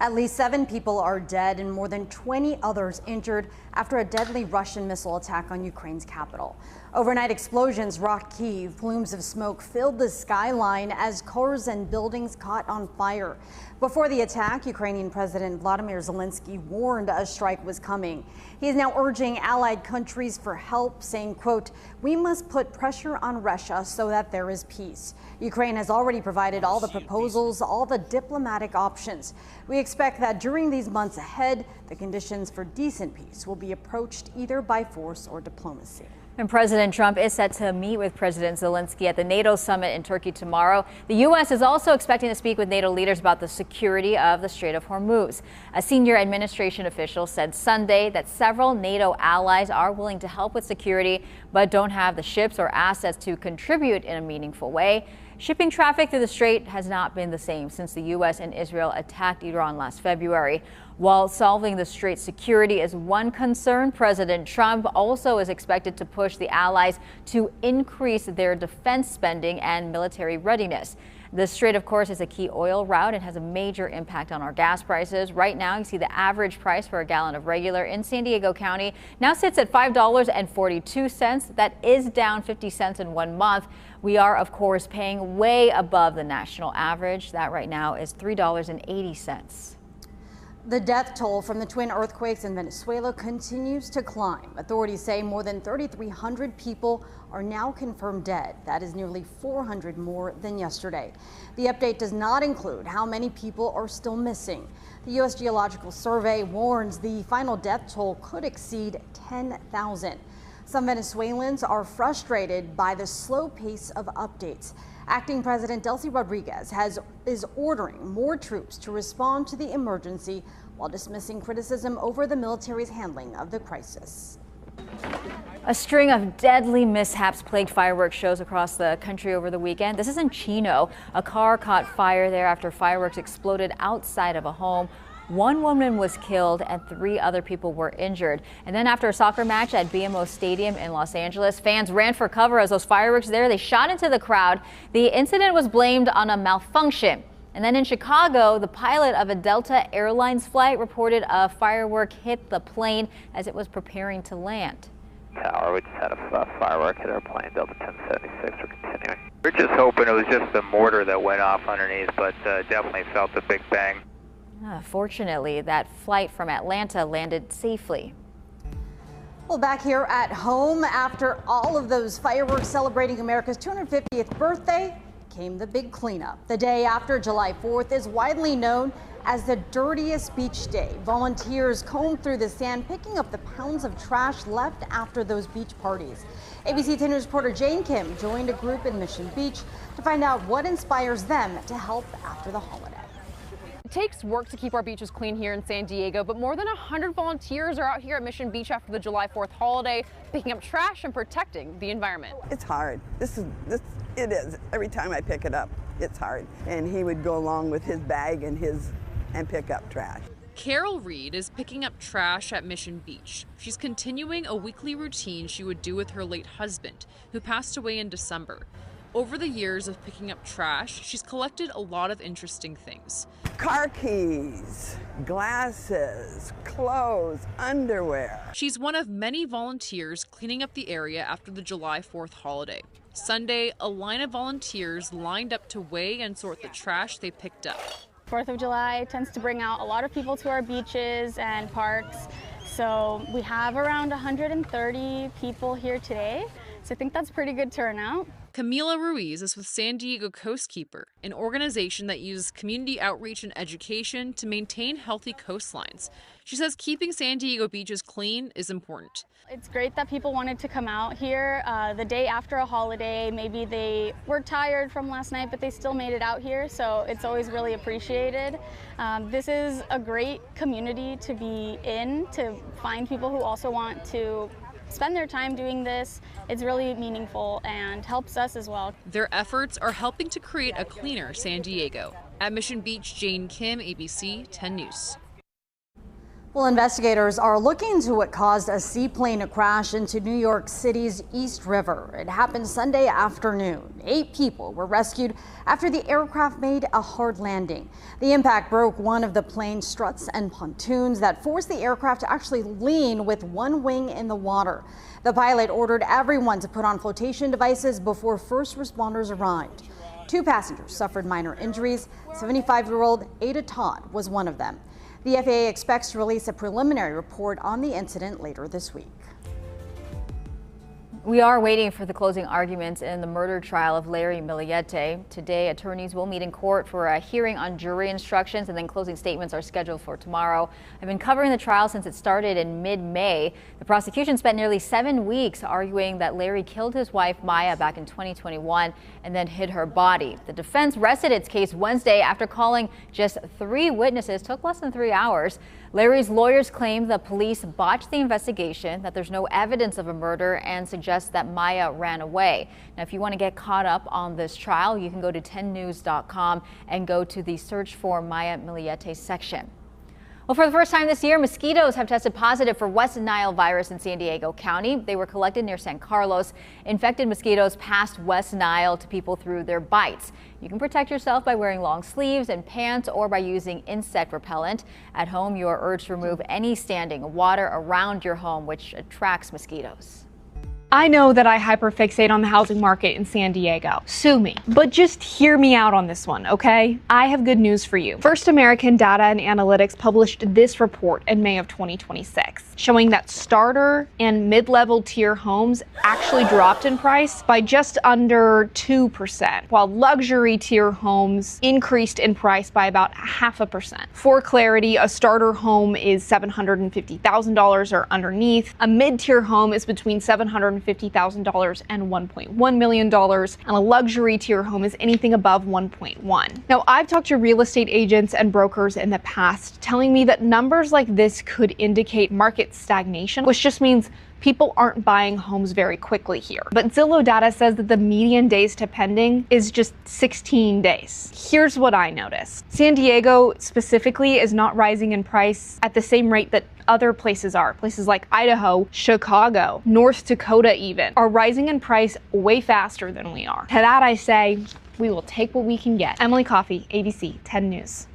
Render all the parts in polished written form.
At least 7 people are dead and more than 20 others injured after a deadly Russian missile attack on Ukraine's capital. Overnight explosions rocked Kyiv. Plumes of smoke filled the skyline as cars and buildings caught on fire. Before the attack, Ukrainian President Vladimir Zelensky warned a strike was coming. He is now urging allied countries for help, saying, quote, "We must put pressure on Russia so that there is peace." Ukraine has already provided all the proposals, all the diplomatic options. We expect that during these months ahead, the conditions for decent peace will be approached either by force or diplomacy. And President Trump is set to meet with President Zelensky at the NATO summit in Turkey tomorrow. The U.S. is also expecting to speak with NATO leaders about the security of the Strait of Hormuz. A senior administration official said Sunday that several NATO allies are willing to help with security, but don't have the ships or assets to contribute in a meaningful way. Shipping traffic through the strait has not been the same since the U.S. and Israel attacked Iran last February. While solving the strait's security is one concern, President Trump also is expected to push the allies to increase their defense spending and military readiness. The strait, of course, is a key oil route and has a major impact on our gas prices. Right now, you see the average price for a gallon of regular in San Diego County now sits at $5.42. That is down 50 cents in 1 month. We are, of course, paying way above the national average. That right now is $3.80. The death toll from the twin earthquakes in Venezuela continues to climb. Authorities say more than 3,300 people are now confirmed dead. That is nearly 400 more than yesterday. The update does not include how many people are still missing. The U.S. Geological Survey warns the final death toll could exceed 10,000. Some Venezuelans are frustrated by the slow pace of updates. Acting President Delcy Rodriguez is ordering more troops to respond to the emergency while dismissing criticism over the military's handling of the crisis. A string of deadly mishaps plagued fireworks shows across the country over the weekend. This is in Chino. A car caught fire there after fireworks exploded outside of a home. 1 woman was killed and 3 other people were injured. And then after a soccer match at BMO Stadium in Los Angeles, fans ran for cover as those fireworks there, they shot into the crowd. The incident was blamed on a malfunction. And then in Chicago, the pilot of a Delta Airlines flight reported a firework hit the plane as it was preparing to land. Tower, we just had a firework hit our plane, Delta 1076, we're continuing. We're just hoping it was just a mortar that went off underneath, but definitely felt a big bang. Fortunately, that flight from Atlanta landed safely. Well, back here at home, after all of those fireworks celebrating America's 250th birthday, came the big cleanup. The day after July 4th is widely known as the dirtiest beach day. Volunteers combed through the sand, picking up the pounds of trash left after those beach parties. ABC 10 News reporter Jane Kim joined a group in Mission Beach to find out what inspires them to help after the holiday. It takes work to keep our beaches clean here in San Diego, but more than 100 volunteers are out here at Mission Beach after the July 4th holiday, picking up trash and protecting the environment. It's hard. It is. Every time I pick it up, it's hard. And he would go along with his bag and pick up trash. Carol Reed is picking up trash at Mission Beach. She's continuing a weekly routine she would do with her late husband, who passed away in December. Over the years of picking up trash, she's collected a lot of interesting things. Car keys, glasses, clothes, underwear. She's one of many volunteers cleaning up the area after the July 4th holiday. Sunday, a line of volunteers lined up to weigh and sort the trash they picked up. 4th of July tends to bring out a lot of people to our beaches and parks. So we have around 130 people here today. So I think that's a pretty good turnout. Camila Ruiz is with San Diego Coastkeeper, an organization that uses community outreach and education to maintain healthy coastlines. She says keeping San Diego beaches clean is important. It's great that people wanted to come out here the day after a holiday. Maybe they were tired from last night, but they still made it out here, so it's always really appreciated. This is a great community to be in, to find people who also want to spend their time doing this. It's really meaningful and helps us as well. Their efforts are helping to create a cleaner San Diego. At Mission Beach, Jane Kim, ABC 10 News. Well, investigators are looking into what caused a seaplane to crash into New York City's East River. It happened Sunday afternoon. 8 people were rescued after the aircraft made a hard landing. The impact broke one of the plane's struts and pontoons that forced the aircraft to actually lean with one wing in the water. The pilot ordered everyone to put on flotation devices before first responders arrived. 2 passengers suffered minor injuries. 75-year-old Ada Todd was one of them. The FAA expects to release a preliminary report on the incident later this week. We are waiting for the closing arguments in the murder trial of Larry Miliete. Today, attorneys will meet in court for a hearing on jury instructions, and then closing statements are scheduled for tomorrow. I've been covering the trial since it started in mid-May. The prosecution spent nearly 7 weeks arguing that Larry killed his wife, Maya, back in 2021 and then hid her body. The defense rested its case Wednesday after calling just 3 witnesses. Took less than 3 hours. Larry's lawyers claim the police botched the investigation, that there's no evidence of a murder, and suggest that Maya ran away. Now, if you want to get caught up on this trial, you can go to 10news.com and go to the search for Maya Miliete section. Well, for the first time this year, mosquitoes have tested positive for West Nile virus in San Diego County. They were collected near San Carlos. Infected mosquitoes passed West Nile to people through their bites. You can protect yourself by wearing long sleeves and pants or by using insect repellent. At home, you are urged to remove any standing water around your home, which attracts mosquitoes. I know that I hyperfixate on the housing market in San Diego. Sue me. But just hear me out on this one, okay? I have good news for you. First American Data and Analytics published this report in May of 2026, showing that starter and mid-level tier homes actually dropped in price by just under 2%, while luxury tier homes increased in price by about 0.5%. For clarity, a starter home is $750,000 or underneath. A mid-tier home is between $750,000 and $1.1 million, and a luxury tier home is anything above 1.1. Now, I've talked to real estate agents and brokers in the past telling me that numbers like this could indicate market stagnation, which just means people aren't buying homes very quickly here. But Zillow data says that the median days to pending is just 16 days. Here's what I noticed. San Diego specifically is not rising in price at the same rate that other places are. Places like Idaho, Chicago, North Dakota even are rising in price way faster than we are. To that I say, we will take what we can get. Emily Coffey, ABC 10 News.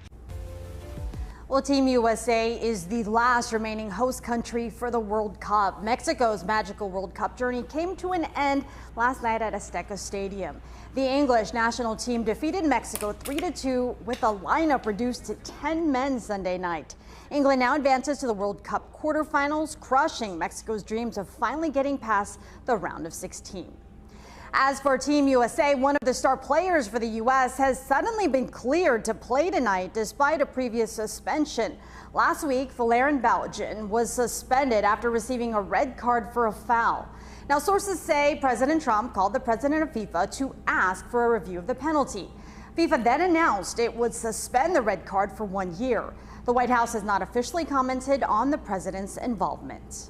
Well, Team USA is the last remaining host country for the World Cup. Mexico's magical World Cup journey came to an end last night at Azteca Stadium. The English national team defeated Mexico 3-2 with a lineup reduced to 10 men Sunday night. England now advances to the World Cup quarterfinals, crushing Mexico's dreams of finally getting past the round of 16. As for Team USA, one of the star players for the U.S. has suddenly been cleared to play tonight despite a previous suspension. Last week, Valerian Balogun was suspended after receiving a red card for a foul. Now, sources say President Trump called the president of FIFA to ask for a review of the penalty. FIFA then announced it would suspend the red card for 1 year. The White House has not officially commented on the president's involvement.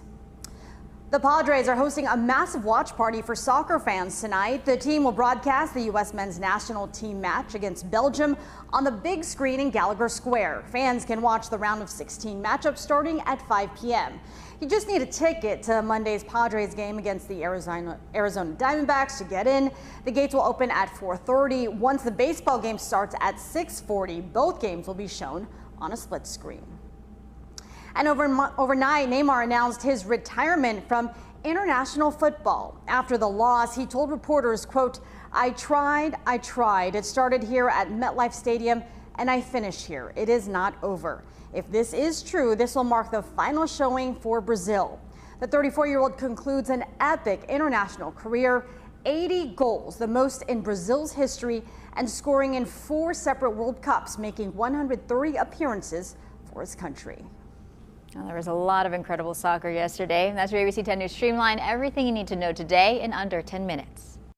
The Padres are hosting a massive watch party for soccer fans tonight. The team will broadcast the U.S. men's national team match against Belgium on the big screen in Gallagher Square. Fans can watch the round of 16 matchup starting at 5 p.m. You just need a ticket to Monday's Padres game against the Arizona Diamondbacks to get in. The gates will open at 4:30. Once the baseball game starts at 6:40, both games will be shown on a split screen. And overnight, Neymar announced his retirement from international football. After the loss, he told reporters, quote, I tried. It started here at MetLife Stadium, and I finished here. It is not over. If this is true, this will mark the final showing for Brazil. The 34-year-old concludes an epic international career, 80 goals, the most in Brazil's history, and scoring in 4 separate World Cups, making 130 appearances for his country. Well, there was a lot of incredible soccer yesterday. That's your ABC 10 News Streamline. Everything you need to know today in under 10 minutes.